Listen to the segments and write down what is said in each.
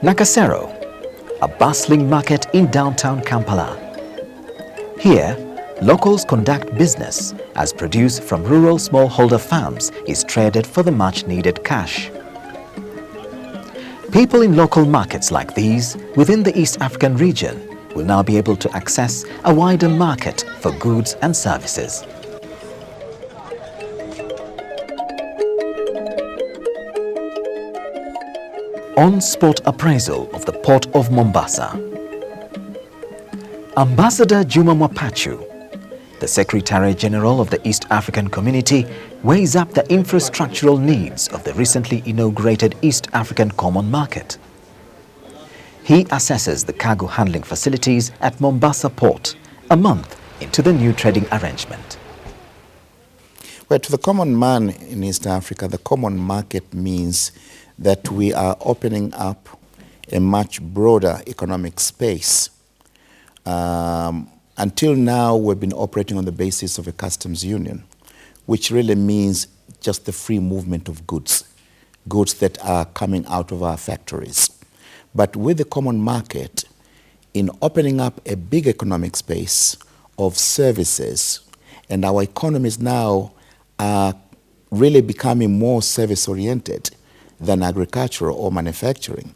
Nakasero, a bustling market in downtown Kampala. Here, locals conduct business as produce from rural smallholder farms is traded for the much-needed cash. People in local markets like these within the East African region will now be able to access a wider market for goods and services. On-spot appraisal of the Port of Mombasa. Ambassador Juma Mwapachu, the Secretary General of the East African Community, weighs up the infrastructural needs of the recently inaugurated East African Common Market. He assesses the cargo handling facilities at Mombasa Port a month into the new trading arrangement. Well, to the common man in East Africa, the common market means that we are opening up a much broader economic space. Until now, we've been operating on the basis of a customs union, which really means just the free movement of goods that are coming out of our factories. But with the common market, in opening up a big economic space of services, and our economies now are really becoming more service-oriented than agricultural or manufacturing.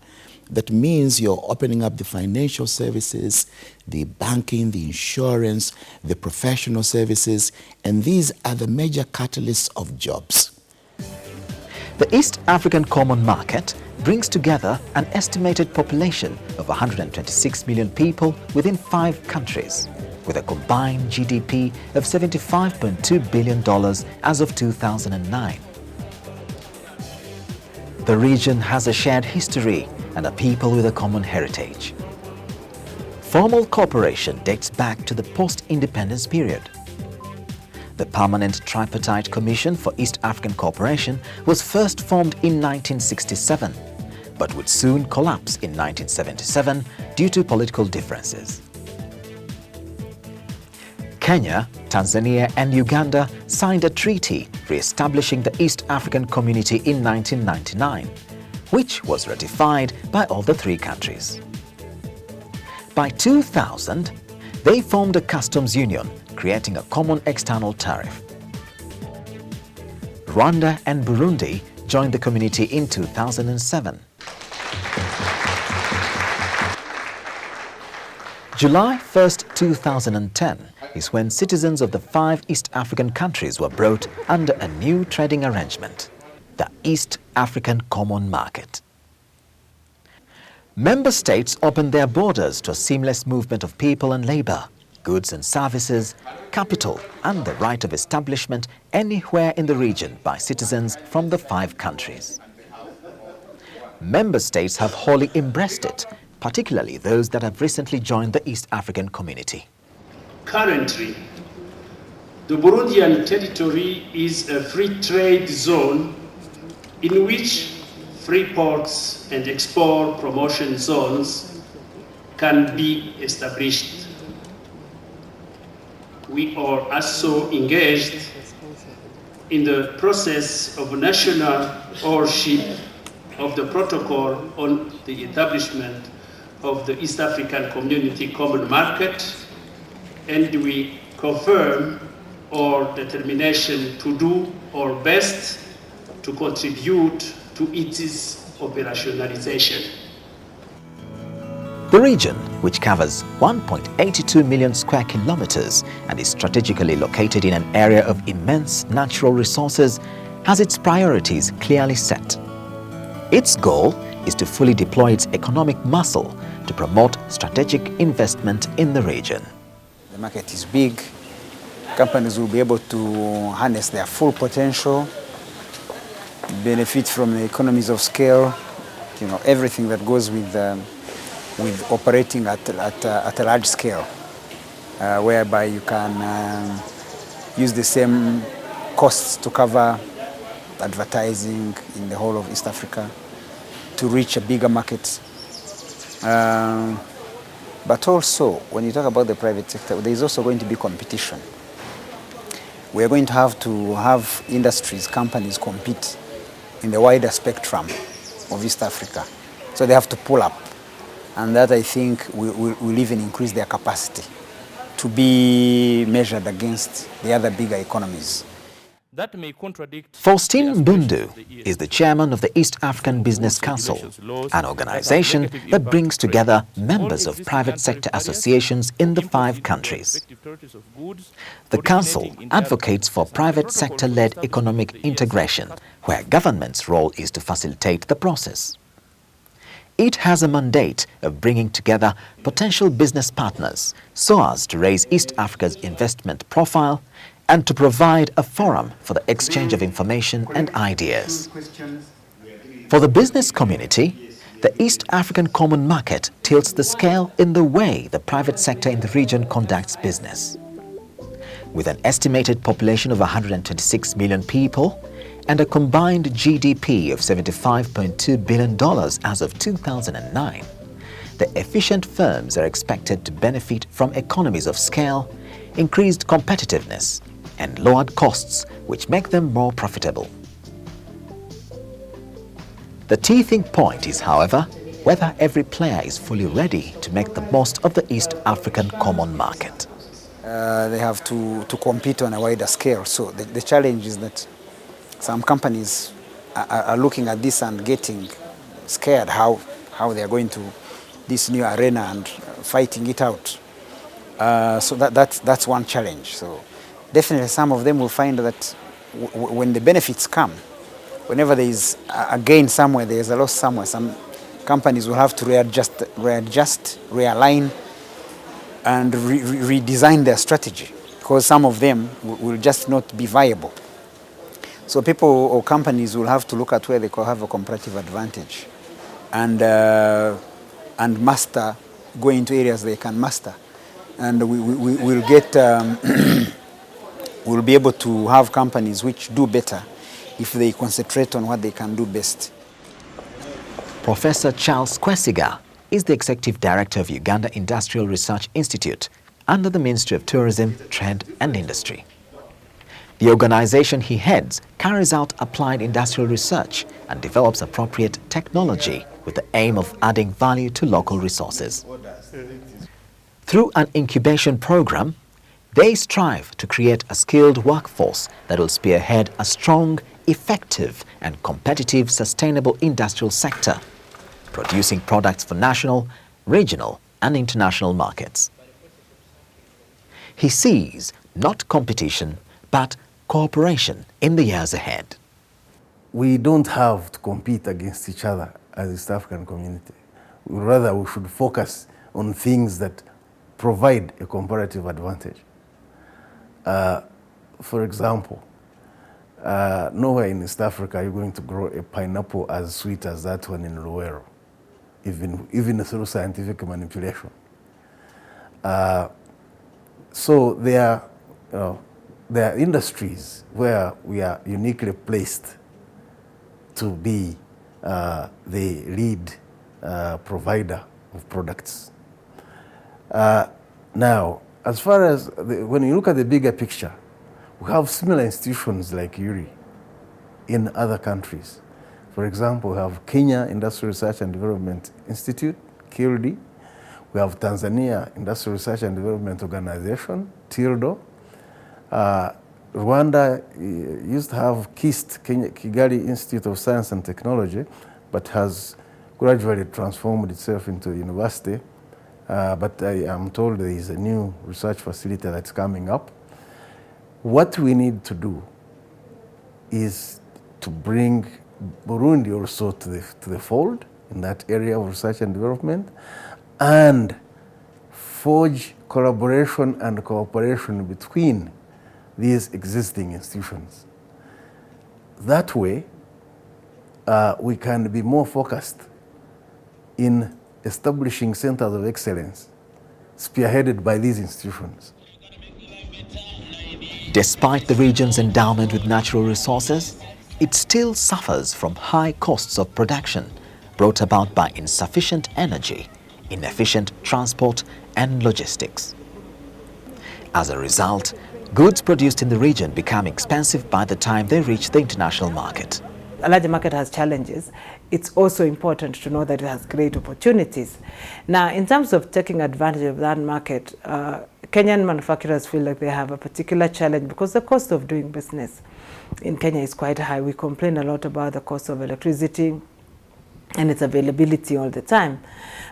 That means you're opening up the financial services, the banking, the insurance, the professional services, and these are the major catalysts of jobs. The East African Common Market brings together an estimated population of 126 million people within 5 countries, with a combined GDP of $75.2 billion as of 2009. The region has a shared history and a people with a common heritage. Formal cooperation dates back to the post-independence period. The Permanent Tripartite Commission for East African Cooperation was first formed in 1967, but would soon collapse in 1977 due to political differences. Kenya, Tanzania and Uganda signed a treaty re-establishing the East African Community in 1999, which was ratified by all the 3 countries. By 2000, they formed a customs union, creating a common external tariff. Rwanda and Burundi joined the community in 2007. July 1st, 2010 is when citizens of the 5 East African countries were brought under a new trading arrangement, the East African Common Market. Member states opened their borders to a seamless movement of people and labor, goods and services, capital, and the right of establishment anywhere in the region by citizens from the 5 countries. Member states have wholly embraced it, particularly those that have recently joined the East African Community. Currently, the Burundian territory is a free trade zone in which free ports and export promotion zones can be established. We are also engaged in the process of national ownership of the protocol on the establishment of the East African Community Common Market, and we confirm our determination to do our best to contribute to its operationalization. The region, which covers 1.82 million square kilometers and is strategically located in an area of immense natural resources, has its priorities clearly set. Its goal is to fully deploy its economic muscle to promote strategic investment in the region. The market is big. Companies will be able to harness their full potential, benefit from the economies of scale, everything that goes with operating at a large scale, whereby you can use the same costs to cover advertising in the whole of East Africa to reach a bigger market. But also, when you talk about the private sector, there is also going to be competition. We are going to have industries, companies compete in the wider spectrum of East Africa. So they have to pull up. And that, I think, will even increase their capacity to be measured against the other bigger economies. That may contradict Faustin the aspirations Mbundu of the EAC. is the chairman of the East African Business Council, an organization that brings together members of private sector associations in the 5 countries. The council advocates for private sector-led economic integration, where government's role is to facilitate the process. It has a mandate of bringing together potential business partners so as to raise East Africa's investment profile and to provide a forum for the exchange of information and ideas. For the business community, the East African Common Market tilts the scale in the way the private sector in the region conducts business. With an estimated population of 126 million people and a combined GDP of $75.2 billion as of 2009, the efficient firms are expected to benefit from economies of scale, increased competitiveness, and lowered costs, which make them more profitable. The teething point is, however, whether every player is fully ready to make the most of the East African Common Market. They have to compete on a wider scale. So the challenge is that some companies are looking at this and getting scared how they are going to this new arena and fighting it out. So that's one challenge. So definitely some of them will find that when the benefits come, whenever there is a gain somewhere, there is a loss somewhere, some companies will have to readjust, realign, and redesign their strategy, because some of them will just not be viable. So people or companies will have to look at where they can have a comparative advantage and master, go into areas they can master. And we'll get, we'll be able to have companies which do better if they concentrate on what they can do best. Professor Charles Kwesiga is the Executive Director of Uganda Industrial Research Institute under the Ministry of Tourism, Trade and Industry. The organization he heads carries out applied industrial research and develops appropriate technology with the aim of adding value to local resources. Through an incubation program, they strive to create a skilled workforce that will spearhead a strong, effective and competitive sustainable industrial sector, producing products for national, regional and international markets. He sees not competition but cooperation in the years ahead. We don't have to compete against each other as East African community. Rather, we should focus on things that provide a comparative advantage. For example, nowhere in East Africa are you going to grow a pineapple as sweet as that one in Luwero, even through scientific manipulation. So there are industries where we are uniquely placed to be the lead provider of products. Now, as far as when you look at the bigger picture, we have similar institutions like URI in other countries. For example, we have Kenya Industrial Research and Development Institute, KILD. We have Tanzania Industrial Research and Development Organization, TILDO. Rwanda used to have KIST, Kigali Institute of Science and Technology, but has gradually transformed itself into a university. But I am told there is a new research facility that's coming up. What we need to do is to bring Burundi also to the fold in that area of research and development, and forge collaboration and cooperation between these existing institutions. That way, we can be more focused in establishing centers of excellence spearheaded by these institutions. Despite the region's endowment with natural resources, it still suffers from high costs of production brought about by insufficient energy, inefficient transport and logistics. As a result, goods produced in the region become expensive by the time they reach the international market. a large market has challenges, it's also important to know that it has great opportunities. Now, in terms of taking advantage of that market, Kenyan manufacturers feel like they have a particular challenge because the cost of doing business in Kenya is quite high. We complain a lot about the cost of electricity and its availability all the time.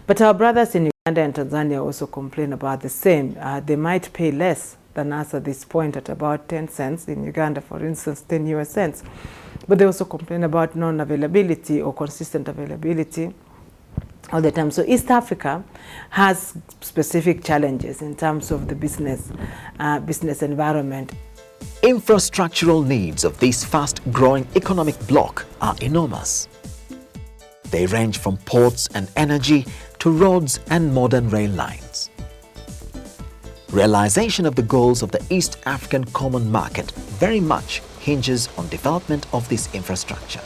But our brothers in Uganda and Tanzania also complain about the same. They might pay less than us at this point at about 10 cents. In Uganda, for instance, 10 US cents. But they also complain about non-availability or consistent availability all the time. So East Africa has specific challenges in terms of the business environment. Infrastructural needs of this fast-growing economic bloc are enormous. They range from ports and energy to roads and modern rail lines. Realization of the goals of the East African Common Market very much hinges on development of this infrastructure.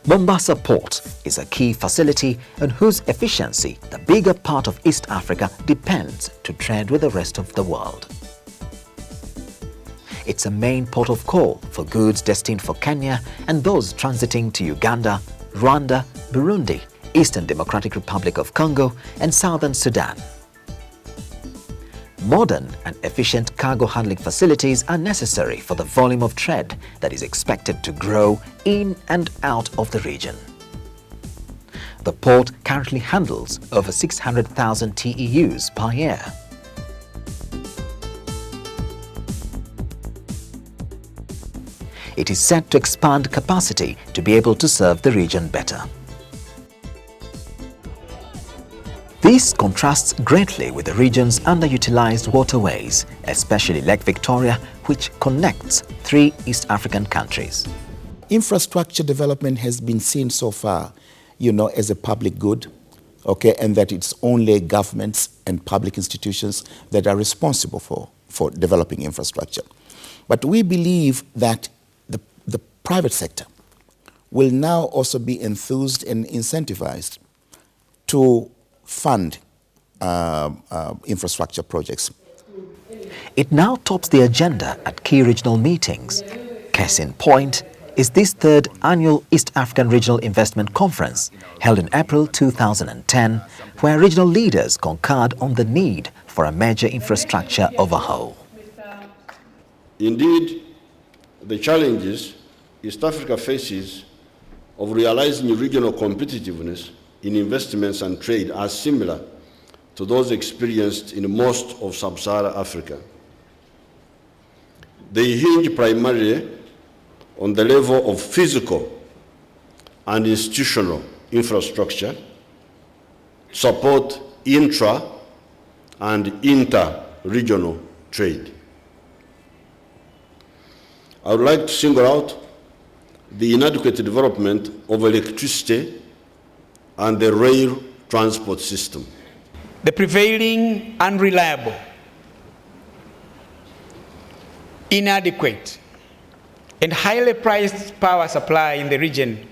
Mombasa Port is a key facility on whose efficiency the bigger part of East Africa depends to trade with the rest of the world. It's a main port of call for goods destined for Kenya and those transiting to Uganda, Rwanda, Burundi, Eastern Democratic Republic of Congo, and Southern Sudan. Modern and efficient cargo handling facilities are necessary for the volume of trade that is expected to grow in and out of the region. The port currently handles over 600,000 TEUs per year. It is set to expand capacity to be able to serve the region better. This contrasts greatly with the region's underutilized waterways, especially Lake Victoria, which connects 3 East African countries. Infrastructure development has been seen so far, as a public good, okay, and that it's only governments and public institutions that are responsible for developing infrastructure. But we believe that the private sector will now also be enthused and incentivized to fund infrastructure projects. It now tops the agenda at key regional meetings. Case in point is this 3rd annual East African Regional Investment Conference held in April 2010, where regional leaders concurred on the need for a major infrastructure overhaul. Indeed, the challenges East Africa faces of realizing regional competitiveness in investments and trade are similar to those experienced in most of sub-Saharan Africa. They hinge primarily on the level of physical and institutional infrastructure, support intra- and inter-regional trade. I would like to single out the inadequate development of electricity and the rail transport system. The prevailing unreliable, inadequate, and highly priced power supply in the region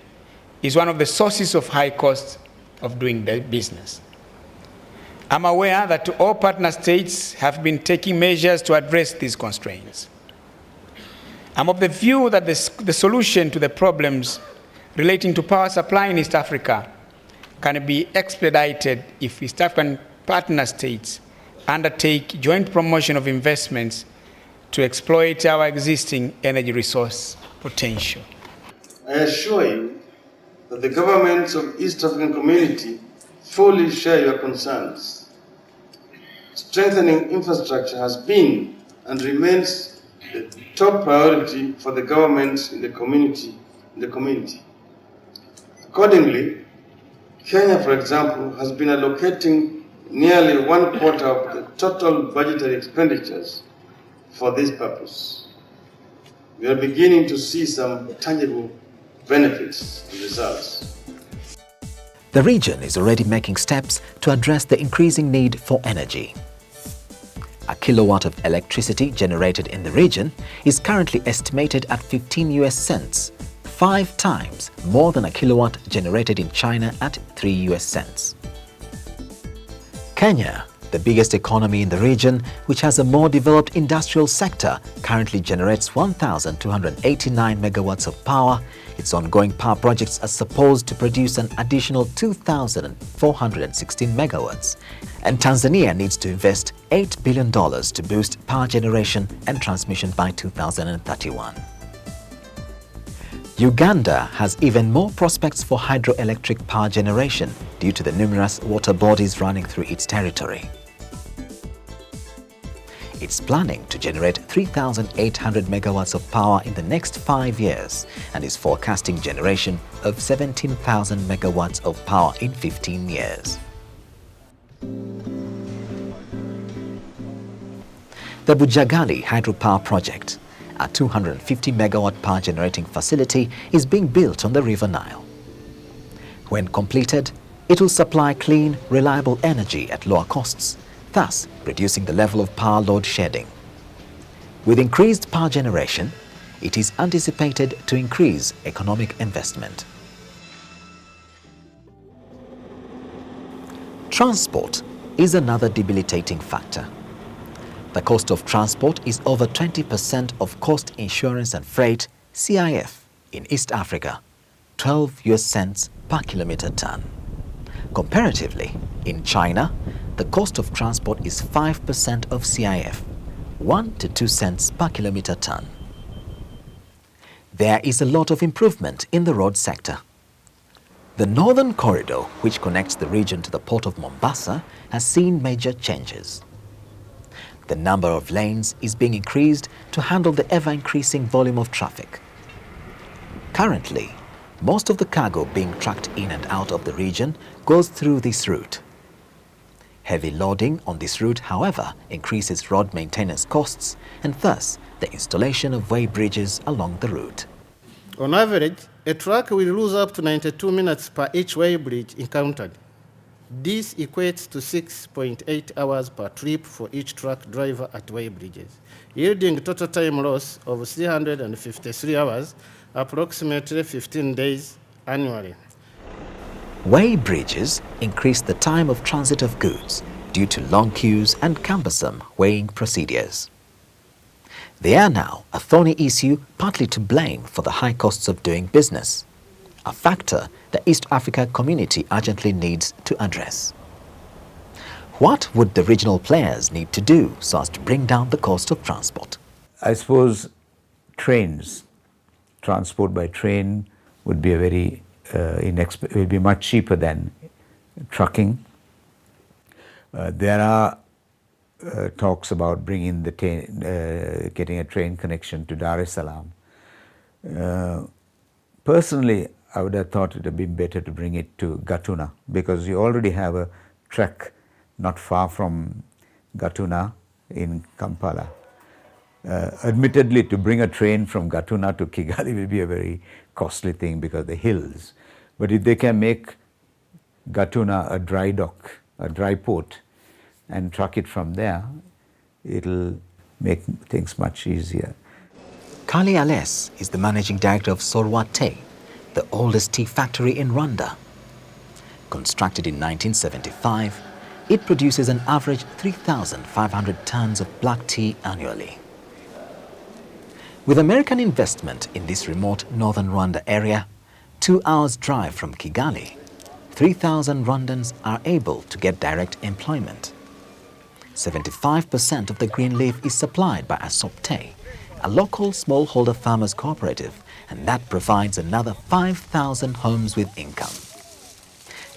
is one of the sources of high costs of doing the business. I'm aware that all partner states have been taking measures to address these constraints. I'm of the view that the solution to the problems relating to power supply in East Africa can be expedited if East African partner states undertake joint promotion of investments to exploit our existing energy resource potential. I assure you that the governments of East African Community fully share your concerns. Strengthening infrastructure has been and remains the top priority for the governments in the community. Accordingly, Kenya, for example, has been allocating nearly 1/4 of the total budgetary expenditures for this purpose. We are beginning to see some tangible benefits and results. The region is already making steps to address the increasing need for energy. A kilowatt of electricity generated in the region is currently estimated at 15 US cents, 5 times more than a kilowatt generated in China at 3 US cents. Kenya The biggest economy in the region, which has a more developed industrial sector, currently generates 1,289 megawatts of power. Its ongoing power projects are supposed to produce an additional 2,416 megawatts. And Tanzania needs to invest $8 billion to boost power generation and transmission by 2031. Uganda has even more prospects for hydroelectric power generation due to the numerous water bodies running through its territory. It's planning to generate 3,800 megawatts of power in the next 5 years and is forecasting generation of 17,000 megawatts of power in 15 years. The Bujagali Hydropower Project, a 250 megawatt power generating facility, is being built on the River Nile. When completed, it will supply clean, reliable energy at lower costs, thus reducing the level of power load shedding. With increased power generation, it is anticipated to increase economic investment. Transport is another debilitating factor. The cost of transport is over 20% of cost insurance and freight, CIF, in East Africa, 12 US cents per kilometer ton. Comparatively, in China, the cost of transport is 5% of CIF, 1 to 2 cents per kilometer ton. There is a lot of improvement in the road sector. The Northern Corridor, which connects the region to the port of Mombasa, has seen major changes. The number of lanes is being increased to handle the ever-increasing volume of traffic. Currently, most of the cargo being trucked in and out of the region goes through this route. Heavy loading on this route, however, increases road maintenance costs and thus the installation of weigh bridges along the route. On average, a truck will lose up to 92 minutes per each weigh bridge encountered. This equates to 6.8 hours per trip for each truck driver at weigh bridges, yielding total time loss of 353 hours, approximately 15 days annually. Weigh bridges increase the time of transit of goods due to long queues and cumbersome weighing procedures. They are now a thorny issue, partly to blame for the high costs of doing business, a factor the East Africa community urgently needs to address. What would the regional players need to do so as to bring down the cost of transport? I suppose trains, transport by train would be a very will be much cheaper than trucking. There are talks about bringing the getting a train connection to Dar es Salaam. Personally, I would have thought it would have been better to bring it to Gatuna, because you already have a track not far from Gatuna in Kampala. Admittedly, to bring a train from Gatuna to Kigali will be a very costly thing because of the hills. But if they can make Gatuna a dry dock, a dry port, and truck it from there, it'll make things much easier. Kali Ales is the managing director of Sorwa Tea, the oldest tea factory in Rwanda. Constructed in 1975, it produces an average 3,500 tons of black tea annually. With American investment in this remote northern Rwanda area, 2 hours drive from Kigali, 3,000 Rwandans are able to get direct employment. 75% of the green leaf is supplied by Asopte, a local smallholder farmers cooperative, and that provides another 5,000 homes with income.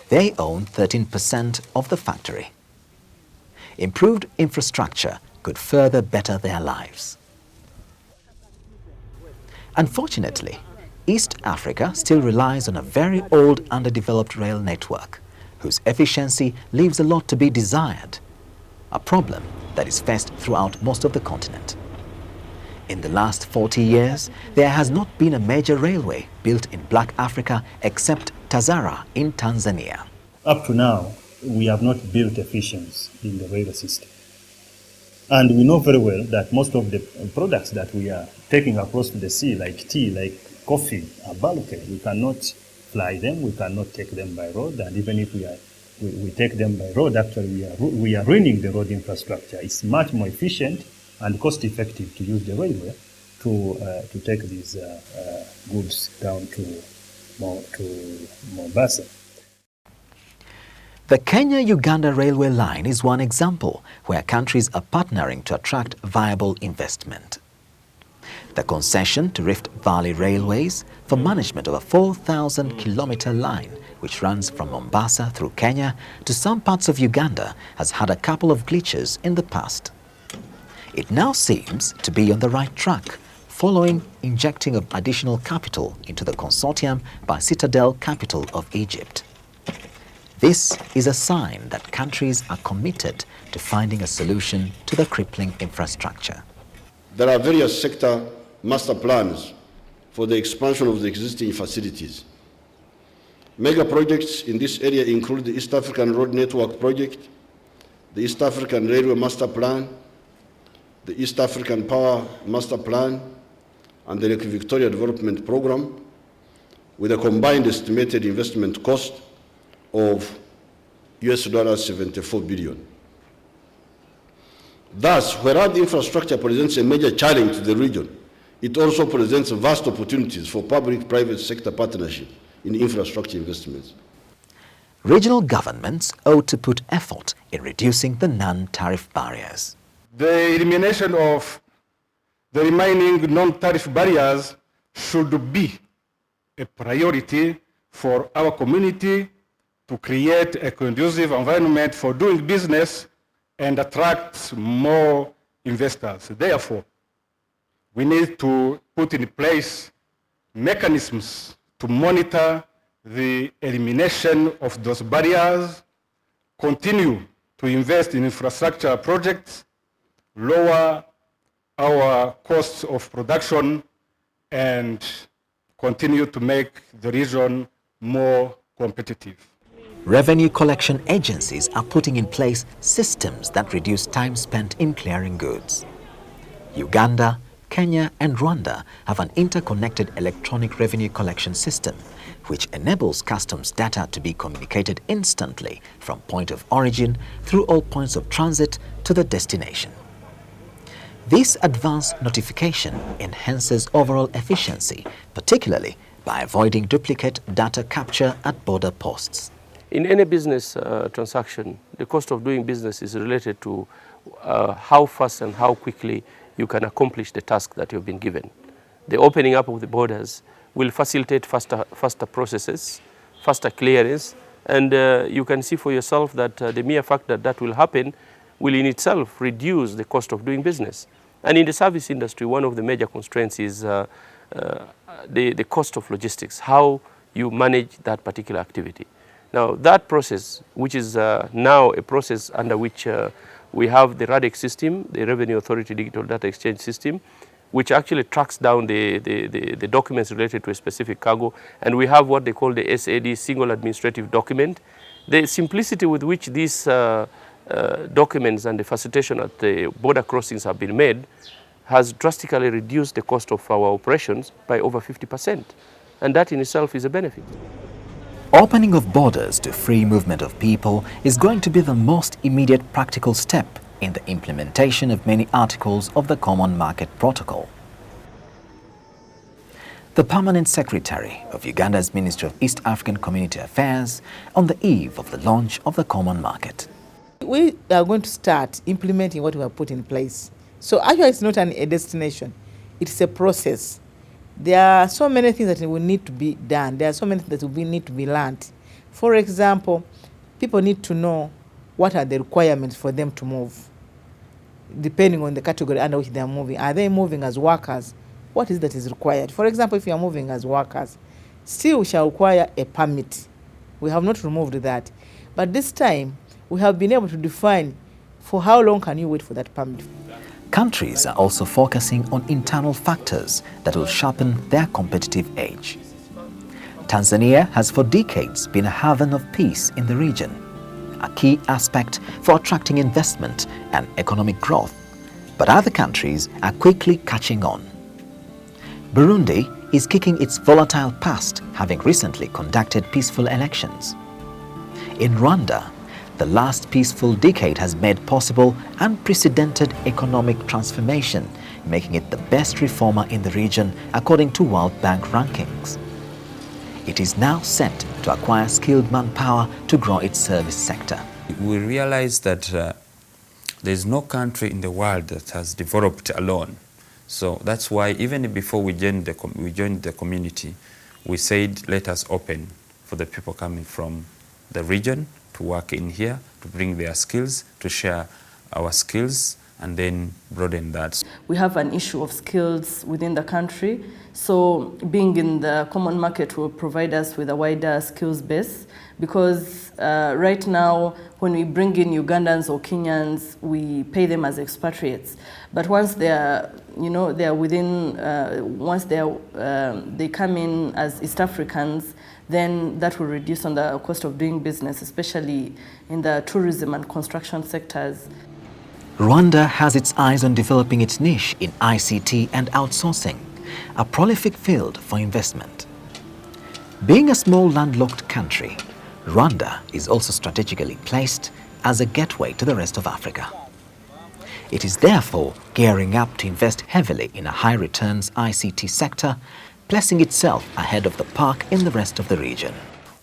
They own 13% of the factory. Improved infrastructure could further better their lives. Unfortunately, East Africa still relies on a very old underdeveloped rail network, whose efficiency leaves a lot to be desired, a problem that is faced throughout most of the continent. In the last 40 years, there has not been a major railway built in Black Africa except Tazara in Tanzania. Up to now, we have not built efficiency in the rail system. And we know very well that most of the products that we are taking across the sea, like tea, like coffee, are bulky. We cannot fly them, we cannot take them by road, and even if we are we take them by road, actually we are ruining the road infrastructure. It's much more efficient and cost effective to use the railway to take these goods down to Mombasa. The Kenya-Uganda railway line is one example where countries are partnering to attract viable investment. The concession to Rift Valley Railways for management of a 4,000-kilometer line which runs from Mombasa through Kenya to some parts of Uganda has had a couple of glitches in the past. It now seems to be on the right track, following injecting of additional capital into the consortium by Citadel Capital of Egypt. This is a sign that countries are committed to finding a solution to the crippling infrastructure. There are various sector master plans for the expansion of the existing facilities. Mega projects in this area include the East African Road Network Project, the East African Railway Master Plan, the East African Power Master Plan, and the Lake Victoria Development Program, with a combined estimated investment cost of $74 billion. Thus, whereas the infrastructure presents a major challenge to the region, it also presents vast opportunities for public-private sector partnership in infrastructure investments. Regional governments ought to put effort in reducing the non-tariff barriers. The elimination of the remaining non-tariff barriers should be a priority for our community to create a conducive environment for doing business and attract more investors. Therefore, we need to put in place mechanisms to monitor the elimination of those barriers, continue to invest in infrastructure projects, lower our costs of production, and continue to make the region more competitive. Revenue collection agencies are putting in place systems that reduce time spent in clearing goods. Uganda, Kenya and Rwanda have an interconnected electronic revenue collection system which enables customs data to be communicated instantly from point of origin through all points of transit to the destination. This advanced notification enhances overall efficiency, particularly by avoiding duplicate data capture at border posts. In any business transaction, the cost of doing business is related to how fast and how quickly you can accomplish the task that you've been given. The opening up of the borders will facilitate faster processes, faster clearance, and you can see for yourself that the mere fact that that will happen will in itself reduce the cost of doing business. And in the service industry, one of the major constraints is the cost of logistics, how you manage that particular activity. Now, that process, which is now a process under which we have the RADEX system, the Revenue Authority Digital Data Exchange System, which actually tracks down the documents related to a specific cargo, and we have what they call the SAD, Single Administrative Document. The simplicity with which these documents and the facilitation at the border crossings have been made has drastically reduced the cost of our operations by over 50%, and that in itself is a benefit. Opening of borders to free movement of people is going to be the most immediate practical step in the implementation of many articles of the Common Market Protocol. The Permanent Secretary of Uganda's Ministry of East African Community Affairs on the eve of the launch of the Common Market. We are going to start implementing what we have put in place. So actually it's not a destination, it's a process. There are so many things that will need to be done. There are so many things that will need to be learned. For example, people need to know what are the requirements for them to move, depending on the category under which they are moving. Are they moving as workers? What is that is required? For example, if you are moving as workers, still we shall require a permit. We have not removed that. But this time, we have been able to define for how long can you wait for that permit. Countries are also focusing on internal factors that will sharpen their competitive edge. Tanzania has for decades been a haven of peace in the region, a key aspect for attracting investment and economic growth, but other countries are quickly catching on. Burundi is kicking its volatile past, having recently conducted peaceful elections. In Rwanda, the last peaceful decade has made possible unprecedented economic transformation, making it the best reformer in the region according to World Bank rankings. It is now set to acquire skilled manpower to grow its service sector. We realize that there is no country in the world that has developed alone. So that's why even before we joined the community, we said let us open for the people coming from the region to work in here, to bring their skills, to share our skills, and then broaden that. We have an issue of skills within the country, so being in the common market will provide us with a wider skills base, because right now when we bring in Ugandans or Kenyans, we pay them as expatriates. But once they are, they are within, once they come in as East Africans, then that will reduce on the cost of doing business, especially in the tourism and construction sectors. Rwanda has its eyes on developing its niche in ICT and outsourcing, a prolific field for investment. Being a small landlocked country, Rwanda is also strategically placed as a gateway to the rest of Africa. It is therefore gearing up to invest heavily in a high-returns ICT sector, placing itself ahead of the pack in the rest of the region.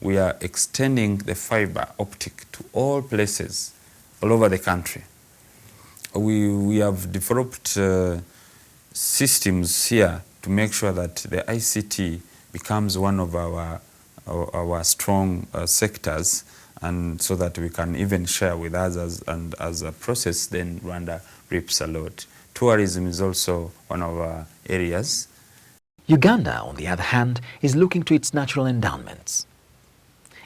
We are extending the fiber optic to all places all over the country. We have developed systems here to make sure that the ICT becomes one of our strong sectors, and so that we can even share with others, and as a process then Rwanda reaps a lot. Tourism is also one of our areas. Uganda, on the other hand, is looking to its natural endowments.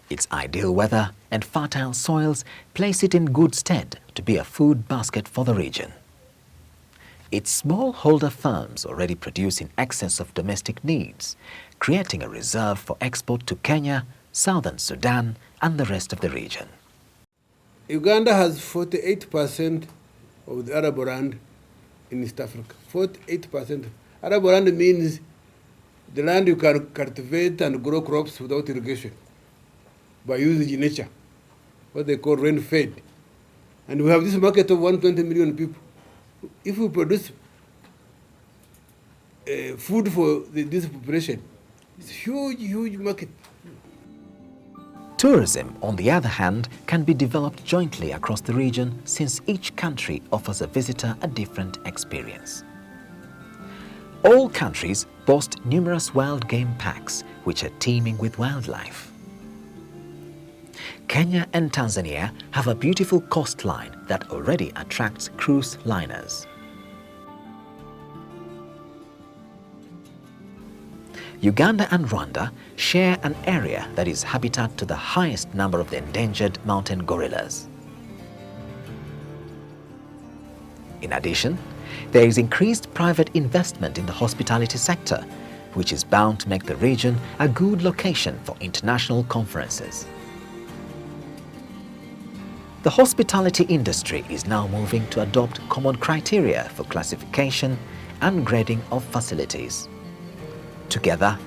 Its ideal weather and fertile soils place it in good stead to be a food basket for the region. Its smallholder firms already produce in excess of domestic needs, creating a reserve for export to Kenya, Southern Sudan, and the rest of the region. Uganda has 48% of the arable land in East Africa. 48%. Arable land means the land you can cultivate and grow crops without irrigation by using nature, what they call rain-fed. And we have this market of 120 million people. If we produce food for this population, it's a huge, huge market. Tourism, on the other hand, can be developed jointly across the region, since each country offers a visitor a different experience. All countries boast numerous wild game parks which are teeming with wildlife. Kenya and Tanzania have a beautiful coastline that already attracts cruise liners. Uganda and Rwanda share an area that is habitat to the highest number of the endangered mountain gorillas. In addition, there is increased private investment in the hospitality sector, which is bound to make the region a good location for international conferences. The hospitality industry is now moving to adopt common criteria for classification and grading of facilities. Together,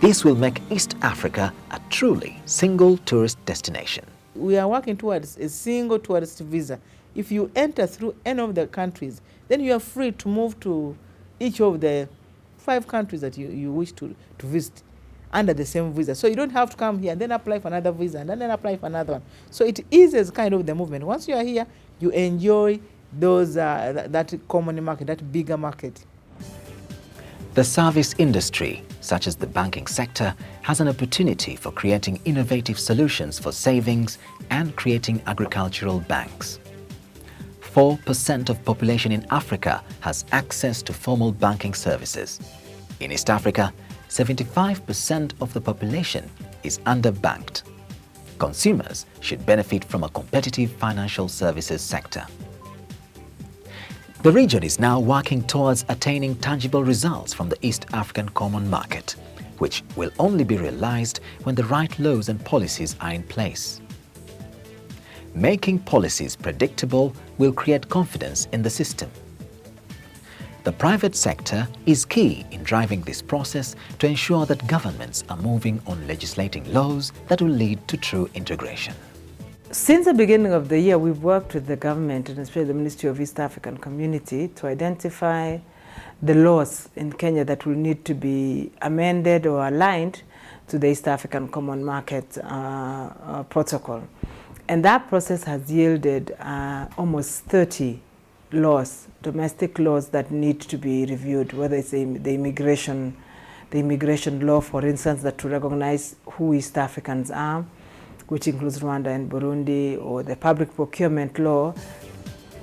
this will make East Africa a truly single tourist destination. We are working towards a single tourist visa. If you enter through any of the countries, then you are free to move to each of the 5 countries that you wish to visit under the same visa. So you don't have to come here and then apply for another visa and then apply for another one. So it eases kind of the movement. Once you are here, you enjoy those that common market, that bigger market. The service industry, such as the banking sector, has an opportunity for creating innovative solutions for savings and creating agricultural banks. 4% of population in Africa has access to formal banking services. In East Africa, 75% of the population is underbanked. Consumers should benefit from a competitive financial services sector. The region is now working towards attaining tangible results from the East African Common Market, which will only be realized when the right laws and policies are in place. Making policies predictable will create confidence in the system. The private sector is key in driving this process to ensure that governments are moving on legislating laws that will lead to true integration. Since the beginning of the year, we've worked with the government, and especially the Ministry of East African Community, to identify the laws in Kenya that will need to be amended or aligned to the East African Common Market Protocol. And that process has yielded almost 30 laws, domestic laws that need to be reviewed, whether it's the immigration law, for instance, that to recognize who East Africans are, which includes Rwanda and Burundi, or the public procurement law.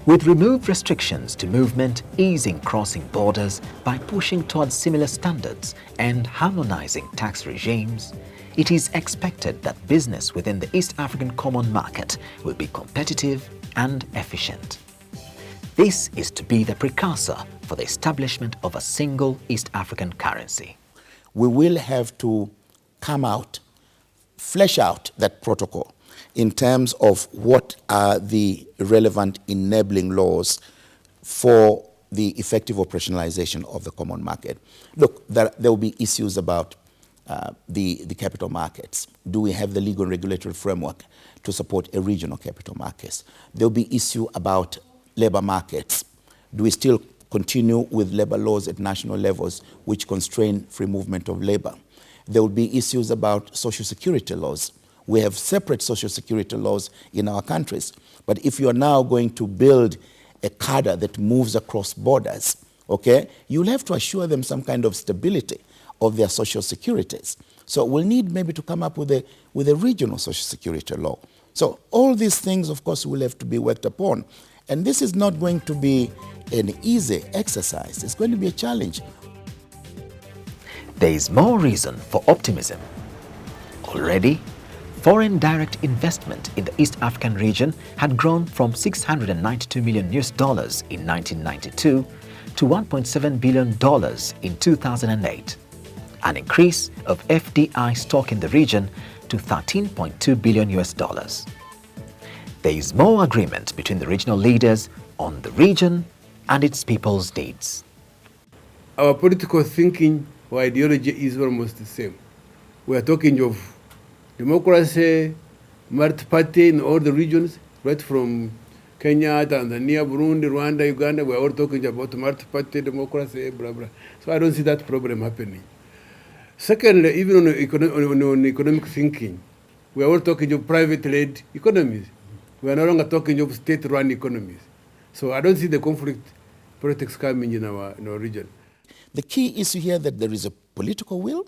With removed restrictions to movement, easing crossing borders by pushing towards similar standards and harmonizing tax regimes, it is expected that business within the East African Common Market will be competitive and efficient. This is to be the precursor for the establishment of a single East African currency. We will have to come out, flesh out that protocol in terms of what are the relevant enabling laws for the effective operationalization of the common market. Look, there will be issues about the capital markets. Do we have the legal and regulatory framework to support a regional capital markets? There will be issue about labor markets. Do we still continue with labor laws at national levels which constrain free movement of labor? There will be issues about social security laws. We have separate social security laws in our countries. But if you are now going to build a cadre that moves across borders, okay, you'll have to assure them some kind of stability of their social securities. So we'll need maybe to come up with a regional social security law. So all these things, of course, will have to be worked upon. And this is not going to be an easy exercise. It's going to be a challenge. There is more reason for optimism. Already, foreign direct investment in the East African region had grown from $692 million in 1992 to $1.7 billion in 2008, an increase of FDI stock in the region to $13.2 billion. There is more agreement between the regional leaders on the region and its people's needs. Our political thinking or ideology is almost the same. We are talking of democracy, multi-party in all the regions, right from Kenya, Tanzania, Burundi, Rwanda, Uganda. We are all talking about multi-party democracy, blah, blah. So I don't see that problem happening. Secondly, even on economic thinking, we are all talking of private-led economies. We are no longer talking of state-run economies. So I don't see the conflict politics coming in our region. The key issue here that there is a political will.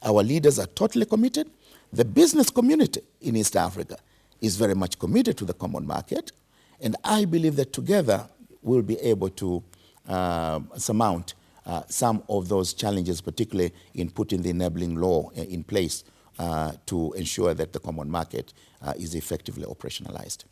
Our leaders are totally committed. The business community in East Africa is very much committed to the common market. And I believe that together we'll be able to surmount some of those challenges, particularly in putting the enabling law in place to ensure that the common market is effectively operationalized.